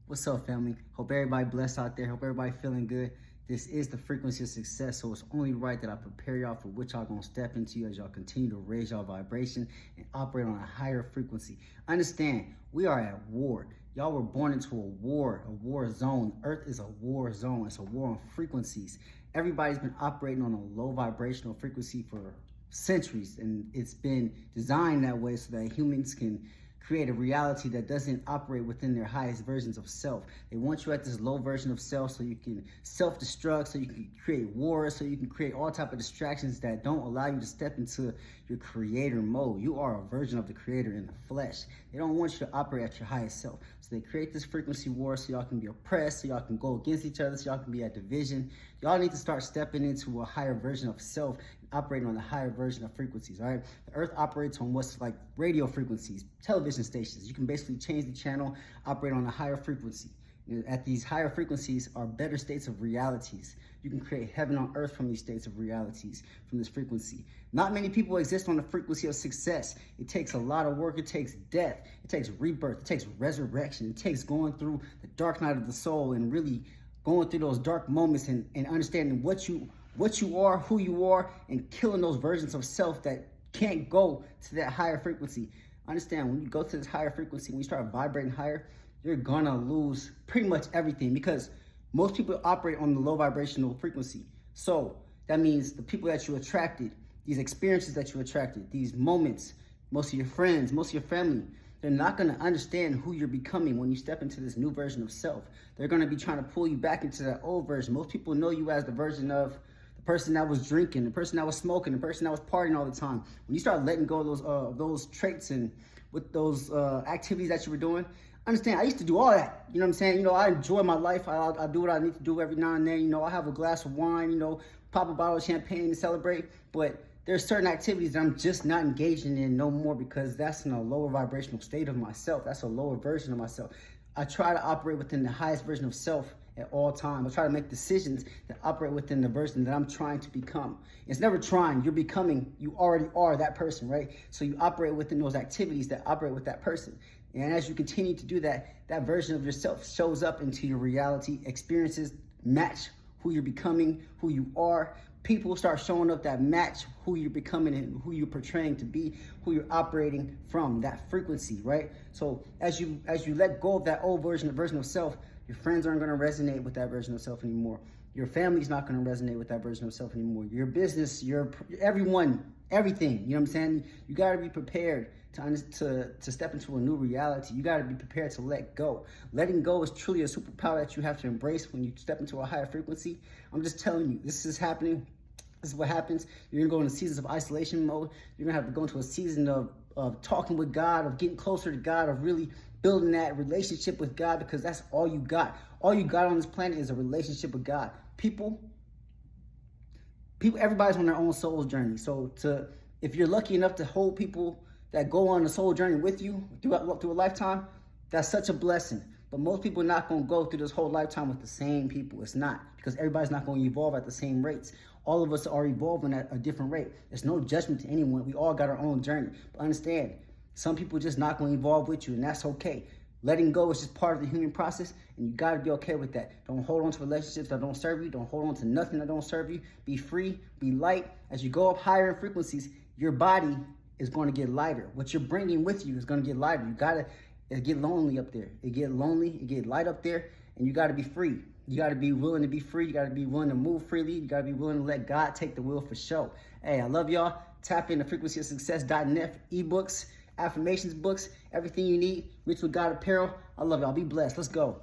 What's up, family? Hope everybody blessed out there. Hope everybody feeling good. This is the frequency of success, so it's only right that I prepare y'all for what y'all gonna step into as y'all continue to raise y'all vibration and operate on a higher frequency. Understand, we are at war. Y'all were born into a war zone. Earth is a war zone. It's a war on frequencies. Everybody's been operating on a low vibrational frequency for centuries, and it's been designed that way so that humans can create a reality that doesn't operate within their highest versions of self. They want you at this low version of self so you can self-destruct, so you can create wars, so you can create all type of distractions that don't allow you to step into your creator mode. You are a version of the creator in the flesh. They don't want you to operate at your highest self. So they create this frequency war so y'all can be oppressed, so y'all can go against each other, so y'all can be at division. Y'all need to start stepping into a higher version of self and operating on a higher version of frequencies, all right? The earth operates on what's like radio frequencies, television stations. You can basically change the channel, operate on a higher frequency. At these higher frequencies are better states of realities. You can create heaven on earth from these states of realities, from this frequency. Not many people exist on the frequency of success. It takes a lot of work. It takes death. It takes rebirth. It takes resurrection. It takes going through the dark night of the soul and really going through those dark moments and understanding what you are, who you are, and killing those versions of self that can't go to that higher frequency. Understand, when you go to this higher frequency, when you start vibrating higher, you're gonna lose pretty much everything because most people operate on the low vibrational frequency. So that means the people that you attracted, these experiences that you attracted, these moments, most of your friends, most of your family, they're not gonna understand who you're becoming when you step into this new version of self. They're gonna be trying to pull you back into that old version. Most people know you as the version of the person that was drinking, the person that was smoking, the person that was partying all the time. When you start letting go of those traits and with those activities that you were doing, understand, I used to do all that. You know what I'm saying? You know, I enjoy my life. I do what I need to do every now and then. You know, I have a glass of wine, you know, pop a bottle of champagne to celebrate. But there's certain activities that I'm just not engaging in no more because that's in a lower vibrational state of myself. That's a lower version of myself. I try to operate within the highest version of self at all times. I try to make decisions that operate within the version that I'm trying to become. It's never trying, you're becoming, you already are that person, right? So you operate within those activities that operate with that person. And as you continue to do that, that version of yourself shows up into your reality. Experiences match who you're becoming, who you are. People start showing up that match who you're becoming and who you're portraying to be, who you're operating from, that frequency, right? So as you let go of that old version of self, your friends aren't going to resonate with that version of self anymore. Your family's not going to resonate with that version of self anymore. Your business, everyone, everything, you know what I'm saying? You got to be prepared to step into a new reality. You got to be prepared to let go. Letting go is truly a superpower that you have to embrace when you step into a higher frequency. I'm just telling you, this is happening. This is what happens. You're going to go into seasons of isolation mode. You're going to have to go into a season of talking with God, of getting closer to God, of really building that relationship with God, because that's all you got. All you got on this planet is a relationship with God. People, everybody's on their own soul journey. So if you're lucky enough to hold people that go on the soul journey with you through a lifetime, that's such a blessing. But most people are not going to go through this whole lifetime with the same people. It's not, because everybody's not going to evolve at the same rates. All of us are evolving at a different rate. There's no judgment to anyone. We all got our own journey. But understand, some people just not going to evolve with you, and that's okay. Letting go is just part of the human process, and you got to be okay with that. Don't hold on to relationships that don't serve you. Don't hold on to nothing that don't serve you. Be free, be light. As you go up higher in frequencies, your body is going to get lighter. What you're bringing with you is going to get lighter. You got to get lonely up there. It get lonely, it get light up there, and you got to be free. You got to be willing to be free. You got to be willing to move freely. You got to be willing to let God take the wheel for show. Hey, I love y'all. Tap into frequencyofsuccess.net for ebooks, affirmations books, everything you need. Rich with God apparel. I love y'all. Be blessed. Let's go.